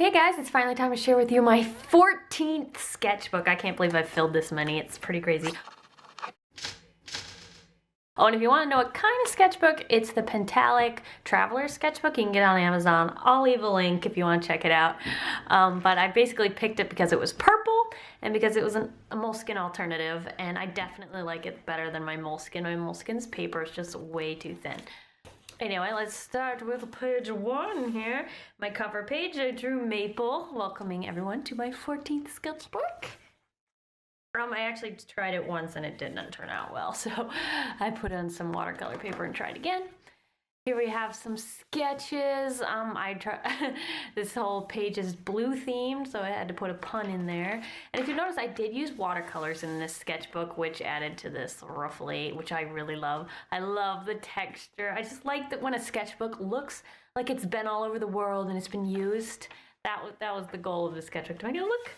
Hey guys, it's finally time to share with you my 14th sketchbook. I can't believe I've filled this many. It's pretty crazy. Oh, and if you want to know what kind of sketchbook, it's the Pentalic Traveler sketchbook. You can get it on Amazon. I'll leave a link if you want to check it out. But I basically picked it because it was purple and because it was a moleskin alternative, and I definitely like it better than my moleskin. My moleskin's paper is just way too thin. Anyway, let's start with page 1 here. My cover page, I drew Maple, welcoming everyone to my 14th sketchbook. I actually tried it once and it did not turn out well, so I put on some watercolor paper and tried again. Here we have some sketches. This whole page is blue themed, so I had to put a pun in there. And if you notice, I did use watercolors in this sketchbook, which added to this ruffly, which I really love. I love the texture. I just like that when a sketchbook looks like it's been all over the world and it's been used. That was the goal of the sketchbook, to make it look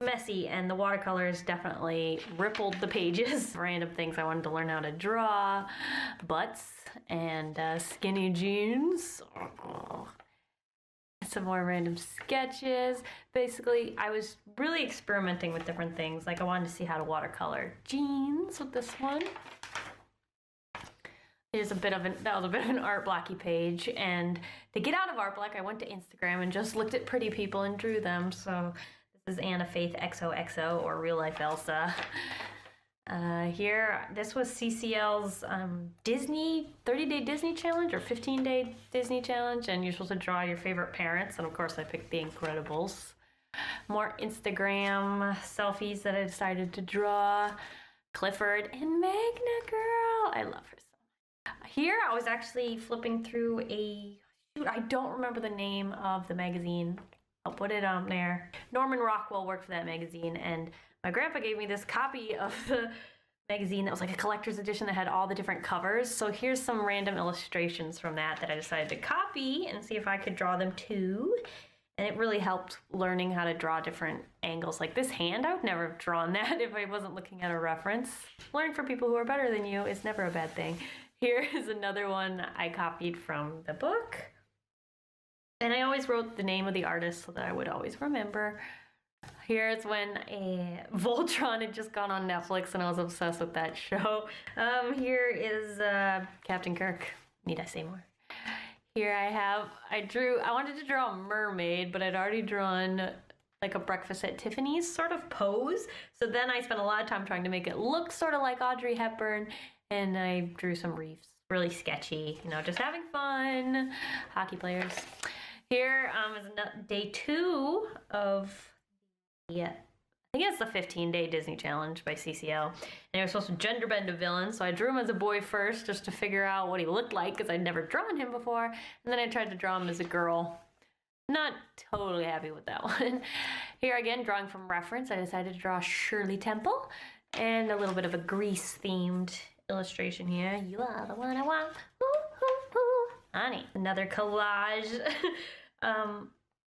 messy, and the watercolors definitely rippled the pages. Random things I wanted to learn how to draw, butts and skinny jeans. Some more random sketches. Basically, I was really experimenting with different things. Like I wanted to see how to watercolor jeans with this one. That was a bit of an art blocky page, and to get out of art block, I went to Instagram and just looked at pretty people and drew them. So this is Anna Faith XOXO, or Real Life Elsa. Here, this was CCL's Disney 30-day Disney challenge or 15-day Disney challenge, and you're supposed to draw your favorite parents, and of course I picked The Incredibles. More Instagram selfies that I decided to draw. Clifford and Magna Girl. I love her so much. Here I was actually flipping through I don't remember the name of the magazine. I'll put it on there. Norman Rockwell worked for that magazine, and my grandpa gave me this copy of the magazine that was like a collector's edition that had all the different covers. So here's some random illustrations from that I decided to copy and see if I could draw them too. And it really helped learning how to draw different angles. Like this hand, I would never have drawn that if I wasn't looking at a reference. Learning from people who are better than you is never a bad thing. Here is another one I copied from the book. And I always wrote the name of the artist so that I would always remember. Here's when Voltron had just gone on Netflix and I was obsessed with that show. Here is Captain Kirk. Need I say more? Here I wanted to draw a mermaid, but I'd already drawn like a breakfast at Tiffany's sort of pose. So then I spent a lot of time trying to make it look sort of like Audrey Hepburn, and I drew some reefs. Really sketchy, just having fun. Hockey players. Here is day 2 of I think it's the 15-day Disney challenge by CCL. And they were supposed to gender bend a villain, so I drew him as a boy first just to figure out what he looked like because I'd never drawn him before. And then I tried to draw him as a girl. Not totally happy with that one. Here again, drawing from reference, I decided to draw Shirley Temple and a little bit of a Grease-themed illustration here. You are the one I want. Ooh, ooh, ooh. Honey. Another collage.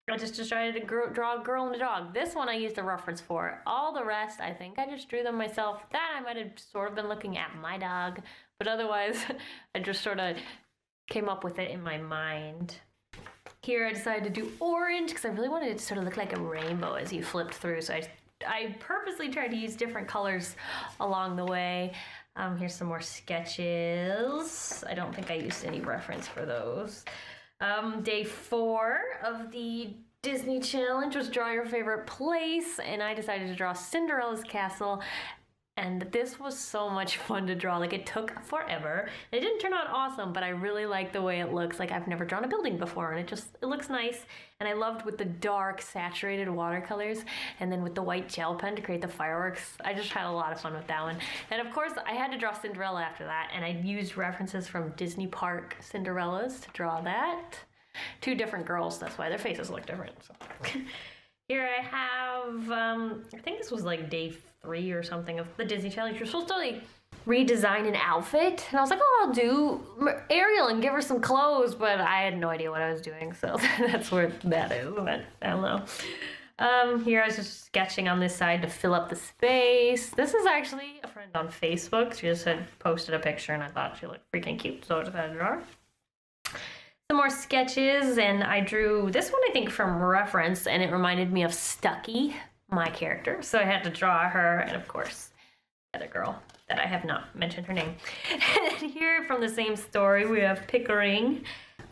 I just decided to draw a girl and a dog. This one I used a reference for. All the rest, I think I just drew them myself. That I might have sort of been looking at my dog, but otherwise I just sort of came up with it in my mind. Here I decided to do orange because I really wanted it to sort of look like a rainbow as you flipped through. So I purposely tried to use different colors along the way. Here's some more sketches. I don't think I used any reference for those. Day 4 of the Disney challenge was draw your favorite place, and I decided to draw Cinderella's castle, and this was so much fun to draw. Like, it took forever. It didn't turn out awesome, but I really like the way it looks. Like, I've never drawn a building before, and it looks nice. And I loved with the dark saturated watercolors and then with the white gel pen to create the fireworks. I just had a lot of fun with that one. And of course I had to draw Cinderella after that, and I used references from Disney Park Cinderellas to draw that. 2 different girls, that's why their faces look different. So. Here I have, I think this was like day 3 or something of the Disney challenge. You're supposed to like redesign an outfit, and I was like, oh, I'll do Ariel and give her some clothes, but I had no idea what I was doing, so that's where that is, but I don't know. Here I was just sketching on this side to fill up the space. This is actually a friend on Facebook. She just had posted a picture and I thought she looked freaking cute, so I decided to draw her. Some more sketches, and I drew this one I think from reference, and it reminded me of Stucky, my character, so I had to draw her, and of course the other girl that I have not mentioned her name. And here from the same story we have Pickering.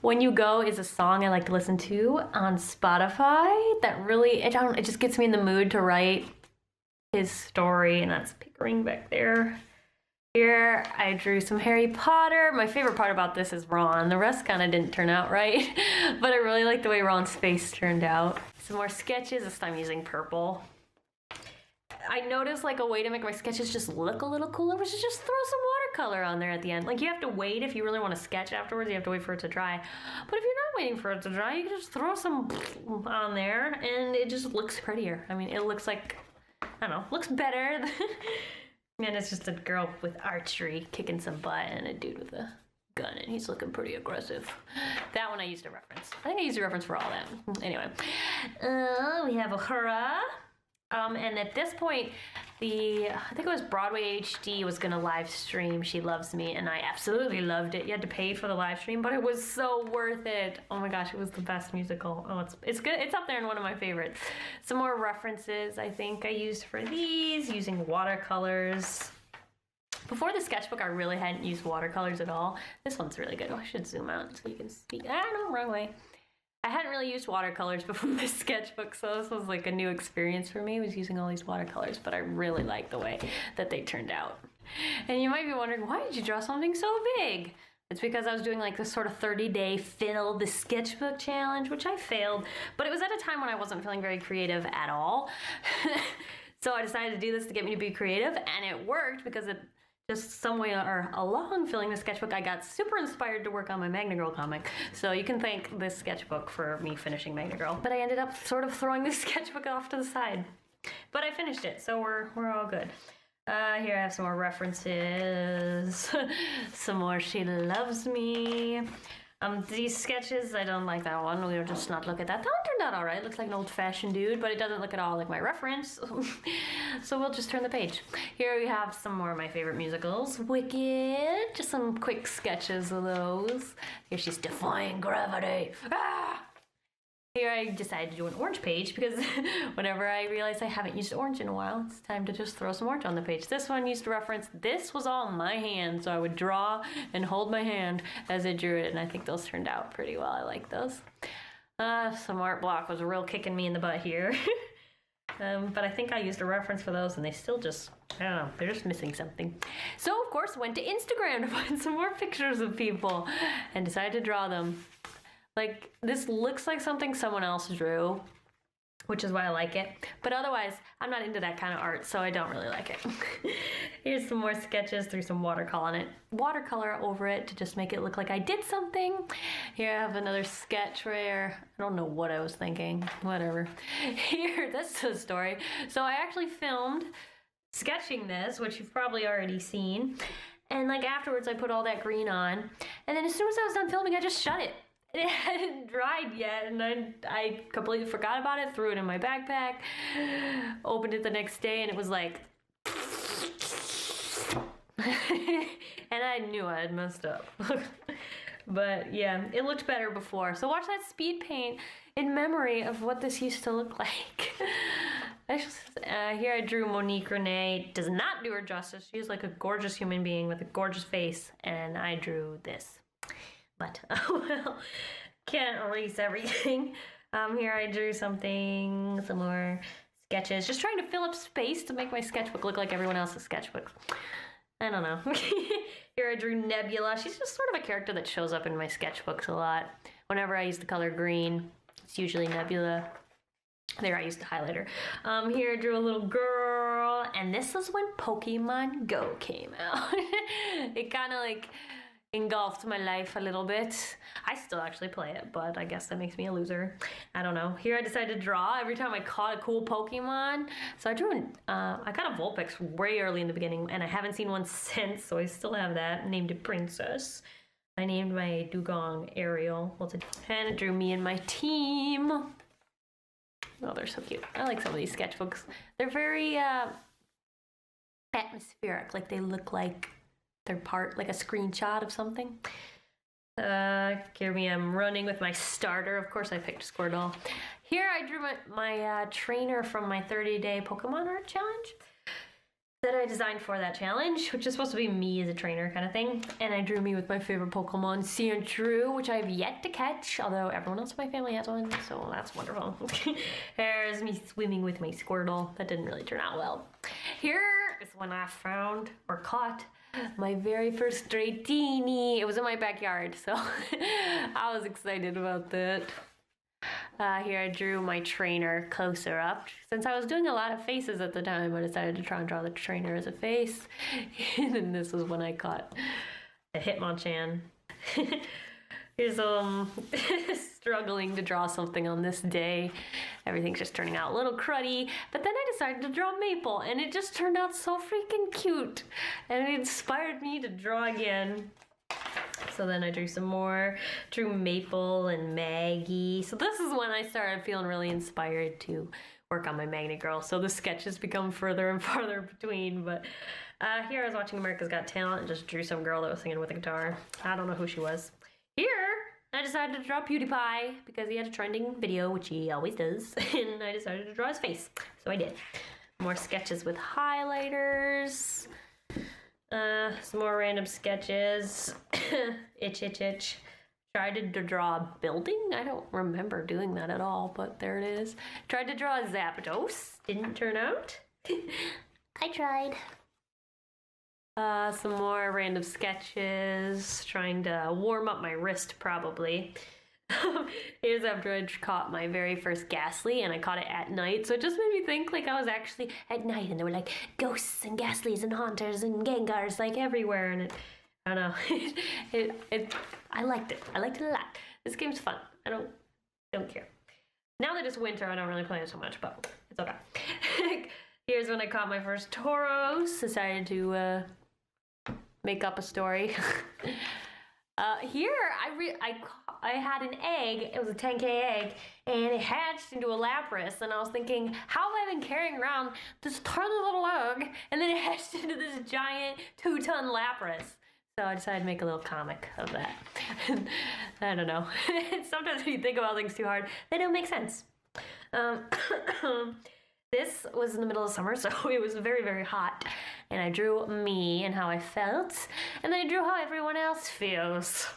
When You Go is a song I like to listen to on Spotify that really, it just gets me in the mood to write his story, and that's Pickering back there. Here I drew some Harry Potter. My favorite part about this is Ron. The rest kind of didn't turn out right, but I really like the way Ron's face turned out. Some more sketches, this time using purple. I noticed like a way to make my sketches just look a little cooler was to just throw some watercolor on there at the end. Like you have to wait if you really want to sketch afterwards, you have to wait for it to dry. But if you're not waiting for it to dry, you can just throw some on there and it just looks prettier. I mean, it looks like, I don't know, looks better. And it's just a girl with archery kicking some butt and a dude with a gun, and he's looking pretty aggressive. That one I used a reference. I think I used a reference for all that. Anyway, we have Uhura. And at this point, I think it was Broadway HD was gonna live stream She Loves Me, and I absolutely loved it. You had to pay for the live stream, but it was so worth it. Oh my gosh, it was the best musical. Oh, it's good. It's up there in one of my favorites. Some more references I think I used for these, using watercolors. Before the sketchbook, I really hadn't used watercolors at all. This one's really good. Oh, I should zoom out so you can speak. Ah, no, wrong way. I hadn't really used watercolors before the sketchbook, so this was like a new experience for me. I was using all these watercolors, but I really like the way that they turned out. And you might be wondering, why did you draw something so big? It's because I was doing like this sort of 30-day fill the sketchbook challenge, which I failed, but it was at a time when I wasn't feeling very creative at all. So I decided to do this to get me to be creative, and it worked because it just somewhere along filling the sketchbook, I got super inspired to work on my Magna Girl comic. So you can thank this sketchbook for me finishing Magna Girl. But I ended up sort of throwing this sketchbook off to the side. But I finished it, so we're all good. Here I have some more references. Some more She Loves Me. These sketches, I don't like that one. We'll just not look at that. That one turned out all right. It looks like an old-fashioned dude, but it doesn't look at all like my reference. So we'll just turn the page. Here we have some more of my favorite musicals. Wicked. Just some quick sketches of those. Here she's defying gravity. Ah! Here I decided to do an orange page because whenever I realized I haven't used orange in a while, it's time to just throw some orange on the page. This one used a reference. This was all my hand, so I would draw and hold my hand as I drew it, and I think those turned out pretty well. I like those. Some art block was real kicking me in the butt here. But I think I used a reference for those, and they still just, I don't know, they're just missing something. So, of course, went to Instagram to find some more pictures of people and decided to draw them. Like, this looks like something someone else drew, which is why I like it. But otherwise, I'm not into that kind of art, so I don't really like it. Here's some more sketches, threw some watercolor over it to just make it look like I did something. Here I have another sketch where, I don't know what I was thinking, whatever. Here, this is a story. So I actually filmed sketching this, which you've probably already seen. And like afterwards, I put all that green on. And then as soon as I was done filming, I just shut it. It hadn't dried yet, and I completely forgot about it, threw it in my backpack, opened it the next day, and it was like... and I knew I had messed up. But yeah, it looked better before. So watch that speed paint in memory of what this used to look like. Here I drew Monique Renee. Does not do her justice. She's like a gorgeous human being with a gorgeous face, and I drew this. But, oh well, can't erase everything. Here I drew some more sketches. Just trying to fill up space to make my sketchbook look like everyone else's sketchbook. I don't know. Here I drew Nebula. She's just sort of a character that shows up in my sketchbooks a lot. Whenever I use the color green, it's usually Nebula. There, I used a highlighter. Here I drew a little girl, and this is when Pokemon Go came out. It kind of like engulfed my life a little bit. I still actually play it, but I guess that makes me a loser. I don't know. Here I decided to draw every time I caught a cool Pokemon. So I drew I got a Vulpix way early in the beginning, and I haven't seen one since, so I still have that. Named it Princess. I named my Dugong Ariel. And it drew me and my team. Oh, they're so cute. I like some of these sketchbooks. They're very atmospheric. Like they look like they're part, like a screenshot of something. Hear me, I'm running with my starter. Of course I picked Squirtle. Here I drew my trainer from my 30-day Pokemon art challenge that I designed for that challenge, which is supposed to be me as a trainer kind of thing. And I drew me with my favorite Pokemon, Cinderella, which I have yet to catch, although everyone else in my family has one, so that's wonderful. There's me swimming with my Squirtle. That didn't really turn out well. Here is when I found, or caught, my very first Dratini. It was in my backyard, so I was excited about that. Here I drew my trainer closer up. Since I was doing a lot of faces at the time, I decided to try and draw the trainer as a face. And then this was when I caught a Hitmonchan. Here's struggling to draw something on this day. Everything's just turning out a little cruddy. But then I decided to draw Maple, and it just turned out so freaking cute. And it inspired me to draw again. So then I drew some more, drew Maple and Maggie. So this is when I started feeling really inspired to work on my Magnet Girl. So the sketches become further and farther between. But here I was watching America's Got Talent and just drew some girl that was singing with a guitar. I don't know who she was. Here I decided to draw PewDiePie because he had a trending video, which he always does. And I decided to draw his face. So I did. More sketches with highlighters. Some more random sketches. Itch. Tried to draw a building. I don't remember doing that at all, but there it is. Tried to draw a Zapdos. Didn't turn out. I tried. Some more random sketches. Trying to warm up my wrist, probably. Here's after I caught my very first Ghastly, and I caught it at night, so it just made me think like I was actually at night, and there were like ghosts and Ghastlies and Haunters and Gengars like everywhere, and I don't know. I liked it. I liked it a lot. This game's fun. I don't care. Now that it's winter, I don't really play it so much, but it's okay. Here's when I caught my first Tauros. Decided to make up a story. Here I had an egg. It was a 10K egg, and it hatched into a Lapras. And I was thinking, how have I been carrying around this tiny little egg, and then it hatched into this giant 2-ton Lapras? So I decided to make a little comic of that. I don't know. Sometimes when you think about things too hard, they don't make sense. This was in the middle of summer, so it was very, very hot. And I drew me and how I felt. And then I drew how everyone else feels.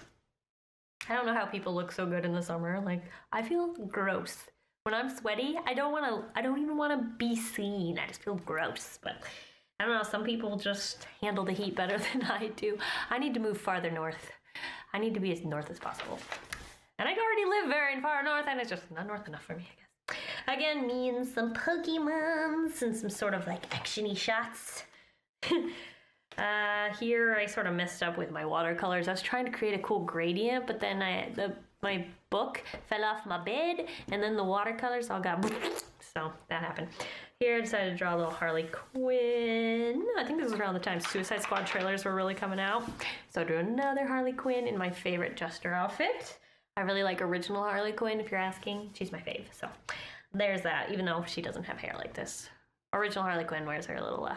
I don't know how people look so good in the summer. Like, I feel gross. When I'm sweaty, I don't even want to be seen. I just feel gross. But I don't know, some people just handle the heat better than I do. I need to move farther north. I need to be as north as possible. And I already live very far north, and it's just not north enough for me, I guess. Again, me and some Pokemons and some sort of like action-y shots. Here I sort of messed up with my watercolors. I was trying to create a cool gradient, but then my book fell off my bed, and then the watercolors all got so that happened. Here I decided to draw a little Harley Quinn. I think this was around the time Suicide Squad trailers were really coming out. So I drew another Harley Quinn in my favorite Jester outfit. I really like original Harley Quinn, if you're asking. She's my fave, so there's that, even though she doesn't have hair like this. Original Harley Quinn wears her little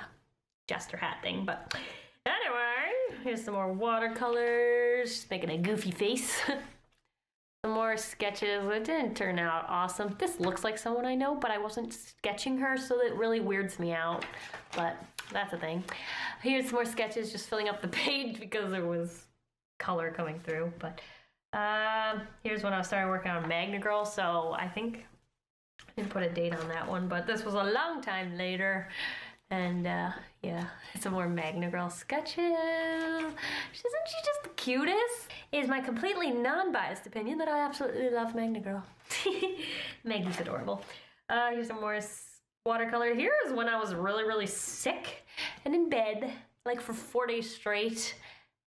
Jester hat thing, but anyway, here's some more watercolors, making a goofy face. Some more sketches. It didn't turn out awesome. This looks like someone I know, but I wasn't sketching her, so it really weirds me out, but that's a thing. Here's some more sketches, just filling up the page because there was color coming through, but here's when I started working on Magnet Girl, so I think I didn't put a date on that one, but this was a long time later. And yeah, some more Magnet Girl sketches. Isn't she just the cutest? It is my completely non-biased opinion that I absolutely love Magnet Girl. Maggie's adorable. Here's some more watercolor. Here is when I was really, really sick and in bed, like for 4 days straight.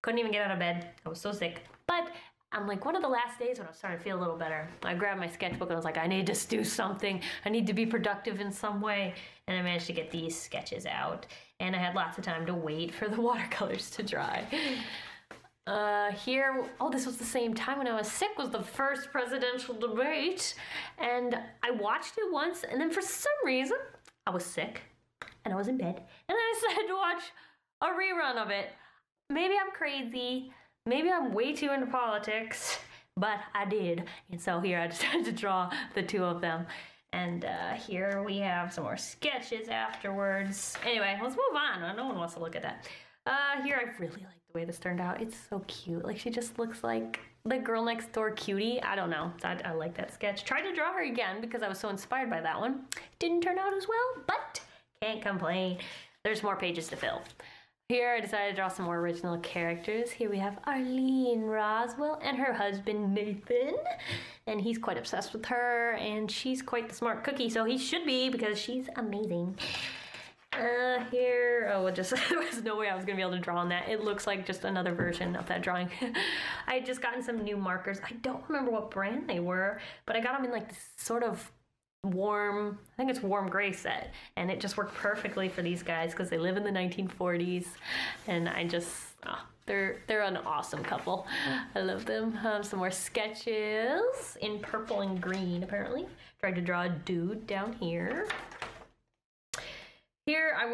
Couldn't even get out of bed. I was so sick. But on like one of the last days when I was starting to feel a little better, I grabbed my sketchbook and I was like, I need to do something. I need to be productive in some way. And I managed to get these sketches out. And I had lots of time to wait for the watercolors to dry. Here, oh, this was the same time when I was sick, was the first presidential debate. And I watched it once, and then for some reason, I was sick, and I was in bed, and I decided to watch a rerun of it. Maybe I'm crazy, maybe I'm way too into politics, but I did. And so here I decided to draw the two of them. And here we have some more sketches afterwards. Anyway, let's move on. No one wants to look at that. Here I really like the way this turned out. It's so cute. Like, she just looks like the girl next door cutie. I don't know. I like that sketch. Tried to draw her again because I was so inspired by that one. Didn't turn out as well, but can't complain. There's more pages to fill. Here I decided to draw some more original characters. Here we have Arlene Roswell and her husband Nathan. And he's quite obsessed with her, and she's quite the smart cookie, so he should be because she's amazing. Here, there was no way I was gonna be able to draw on that. It looks like just another version of that drawing. I had just gotten some new markers. I don't remember what brand they were, but I got them in like this sort of warm, I think it's warm gray set, and it just worked perfectly for these guys because they live in the 1940s, and I just, they're an awesome couple. I love them. Some more sketches in purple and green, apparently. Tried to draw a dude down here. Here I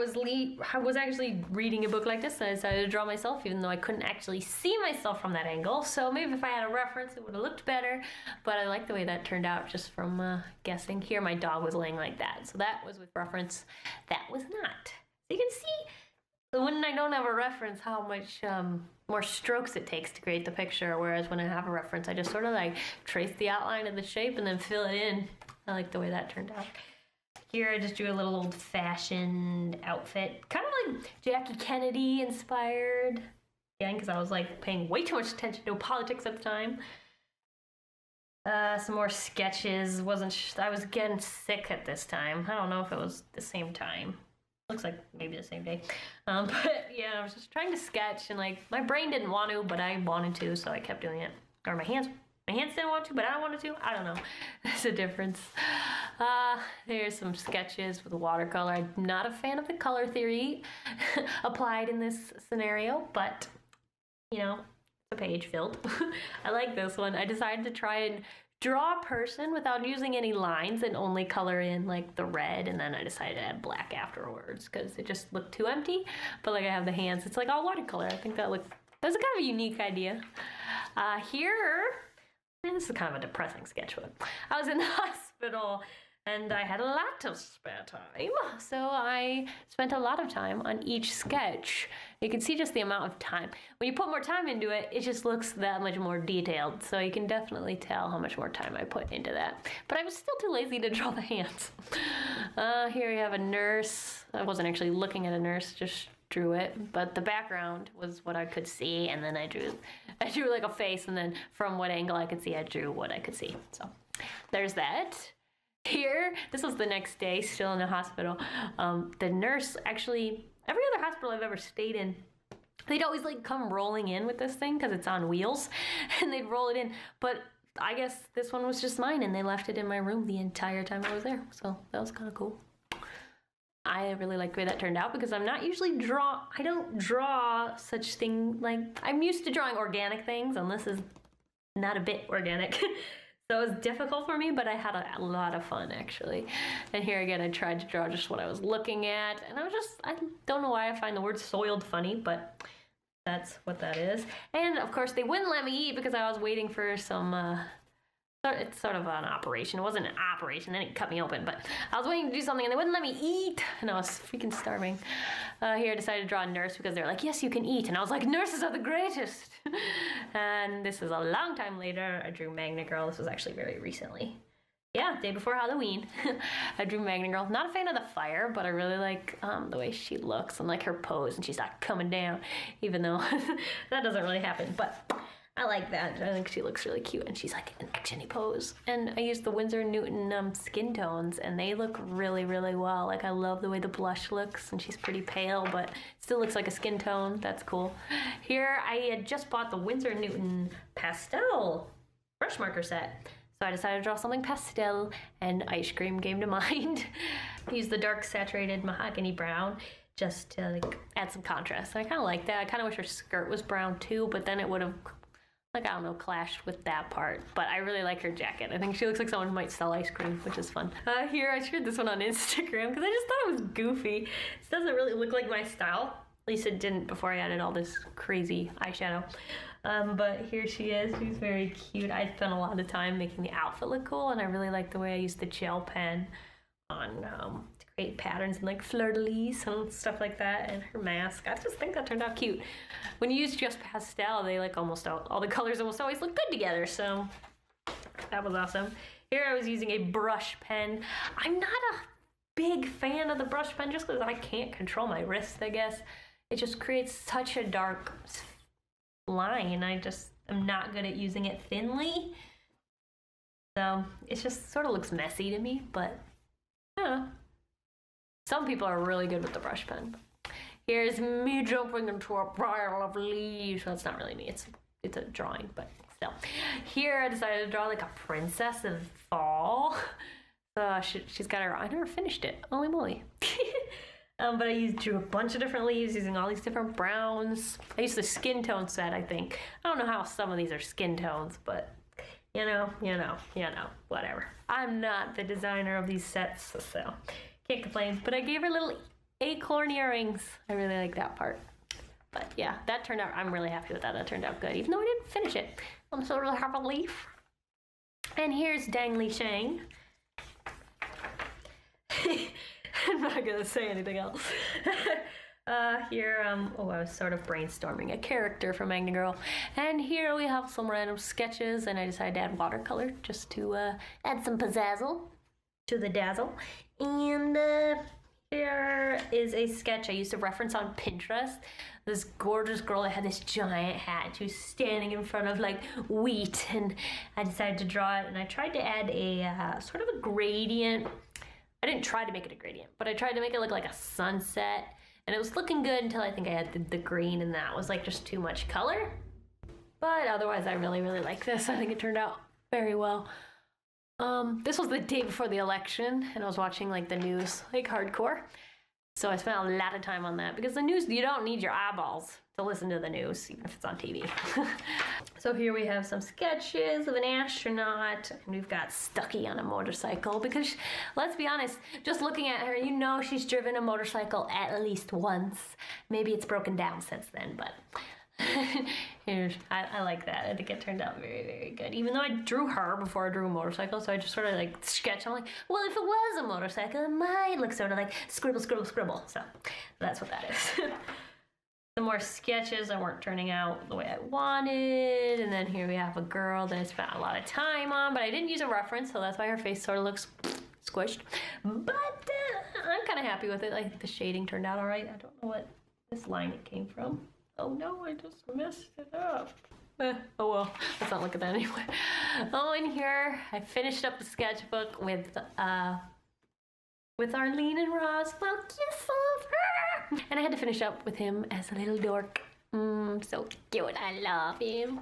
was actually reading a book like this, and I decided to draw myself, even though I couldn't actually see myself from that angle. So maybe if I had a reference, it would have looked better. But I like the way that turned out just from guessing. Here my dog was laying like that, so that was with reference. That was not. So you can see when I don't have a reference how much more strokes it takes to create the picture. Whereas when I have a reference, I just sort of like trace the outline of the shape and then fill it in. I like the way that turned out. Here I just drew a little old-fashioned outfit, kind of like Jackie Kennedy inspired. Again, because I was like paying way too much attention to politics at the time. Some more sketches. I was getting sick at this time. I don't know if it was the same time. Looks like maybe the same day. But yeah, I was just trying to sketch, and like my brain didn't want to, but I wanted to, so I kept doing it. Or my hands didn't want to, but I wanted to. I don't know. There's a difference. Here's some sketches with watercolor. I'm not a fan of the color theory applied in this scenario, but you know, the page filled. I like this one. I decided to try and draw a person without using any lines and only color in like the red, and then I decided to add black afterwards because it just looked too empty. But like I have the hands, it's like all watercolor. I think that's a kind of a unique idea. Here, man, this is kind of a depressing sketchbook. I was in the hospital and I had a lot of spare time, so I spent a lot of time on each sketch. You can see just the amount of time. When you put more time into it, it just looks that much more detailed, so you can definitely tell how much more time I put into that. But I was still too lazy to draw the hands. Here we have a nurse. I wasn't actually looking at a nurse, just drew it, but the background was what I could see, and then I drew like a face, and then from what angle I could see, I drew what I could see. So there's that. Here, this was the next day, still in the hospital. The nurse, actually, every other hospital I've ever stayed in, they'd always like come rolling in with this thing because it's on wheels, and they'd roll it in. But I guess this one was just mine, and they left it in my room the entire time I was there. So that was kind of cool. I really like the way that turned out because I'm not usually I don't draw such thing, like, I'm used to drawing organic things, and this is not a bit organic. So it was difficult for me, but I had a lot of fun, actually. And here again, I tried to draw just what I was looking at, and I don't know why I find the word soiled funny, but that's what that is. And of course, they wouldn't let me eat because I was waiting for some, it's sort of an operation. It wasn't an operation, they didn't cut me open, but I was waiting to do something and they wouldn't let me eat, and I was freaking starving. Here I decided to draw a nurse because they're like, yes, you can eat, and I was like, nurses are the greatest. And this is a long time later. I drew Magna Girl. This was actually very recently. Yeah, day before Halloween. I drew Magna Girl. Not a fan of the fire, but I really like the way she looks and like her pose, and she's like coming down, even though that doesn't really happen, but I like that. I think she looks really cute, and she's like in an action-y pose. And I used the Winsor & Newton skin tones, and they look really, really well. Like, I love the way the blush looks, and she's pretty pale, but still looks like a skin tone. That's cool. Here, I had just bought the Winsor & Newton pastel brush marker set. So I decided to draw something pastel, and ice cream came to mind. I used the dark saturated mahogany brown just to like add some contrast. And I kind of like that. I kind of wish her skirt was brown too, but then it would have, like, I don't know, clashed with that part. But I really like her jacket. I think she looks like someone who might sell ice cream, which is fun. Here, I shared this one on Instagram because I just thought it was goofy. This doesn't really look like my style. At least it didn't before I added all this crazy eyeshadow. But here she is. She's very cute. I spent a lot of time making the outfit look cool, and I really like the way I used the gel pen on to create patterns and like fleur-de-lis and stuff like that, and her mask. I just think that turned out cute. When you use just pastel, they like almost all the colors almost always look good together, so that was awesome. Here I was using a brush pen. I'm not a big fan of the brush pen just because I can't control my wrist, I guess. It just creates such a dark line. I just am not good at using it thinly. So it just sort of looks messy to me, but I don't know. Some people are really good with the brush pen. Here's me jumping into a pile of leaves. Well, it's not really me, it's a drawing, but still. Here I decided to draw like a princess of fall. She's got her, I never finished it, holy moly. But I drew a bunch of different leaves using all these different browns. I used the skin tone set, I think. I don't know how some of these are skin tones, but you know, whatever. I'm not the designer of these sets, so can't complain. But I gave her little acorn earrings. I really like that part. But yeah, that turned out, I'm really happy with that. That turned out good, even though I didn't finish it. I'm still really half a leaf. And here's Dang Li Shang. I'm not gonna say anything else. Here, I was sort of brainstorming a character from Magna Girl. And here we have some random sketches, and I decided to add watercolor just to add some pizzazzle to the dazzle. And here is a sketch I used to reference on Pinterest. This gorgeous girl that had this giant hat. She was standing in front of like wheat, and I decided to draw it, and I tried to add a sort of a gradient. I didn't try to make it a gradient, but I tried to make it look like a sunset, and it was looking good until I think I added the green, and that was like just too much color. But otherwise, I really, really like this. I think it turned out very well. This was the day before the election, and I was watching like the news, like hardcore. So I spent a lot of time on that, because the news, you don't need your eyeballs to listen to the news, even if it's on TV. So here we have some sketches of an astronaut, and we've got Stucky on a motorcycle, because let's be honest, just looking at her, you know she's driven a motorcycle at least once. Maybe it's broken down since then, but I like that. I think it turned out very, very good. Even though I drew her before I drew a motorcycle, so I just sort of like sketched. I'm like, well, if it was a motorcycle, it might look sort of like scribble, scribble, scribble. So that's what that is. Some more sketches that weren't turning out the way I wanted. And then here we have a girl that I spent a lot of time on, but I didn't use a reference, so that's why her face sort of looks squished. But I'm kind of happy with it. I think the shading turned out all right. I don't know what this line it came from. Oh no, I just messed it up. Oh well, let's not look at that anyway. Oh, and here I finished up the sketchbook with Arlene and Ross. Well, kiss of her. And I had to finish up with him as a little dork. So cute, I love him.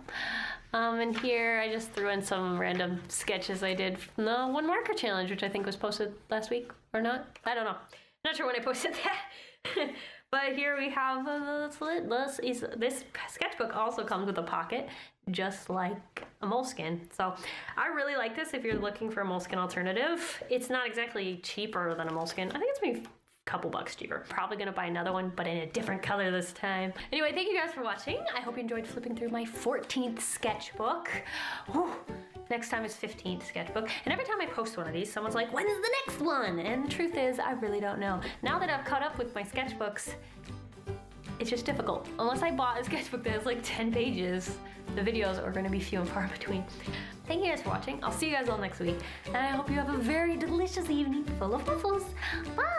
And here I just threw in some random sketches I did from the One Marker Challenge, which I think was posted last week or not. I don't know. Not sure when I posted that. But here we have this sketchbook also comes with a pocket, just like a Moleskine. So I really like this if you're looking for a Moleskine alternative. It's not exactly cheaper than a Moleskine. I think it's maybe a couple bucks cheaper. Probably gonna buy another one, but in a different color this time. Anyway, thank you guys for watching. I hope you enjoyed flipping through my 14th sketchbook. Whew. Next time is 15th sketchbook. And every time I post one of these, someone's like, when is the next one? And the truth is, I really don't know. Now that I've caught up with my sketchbooks, it's just difficult. Unless I bought a sketchbook that has like 10 pages, the videos are gonna be few and far between. Thank you guys for watching. I'll see you guys all next week. And I hope you have a very delicious evening full of waffles. Bye!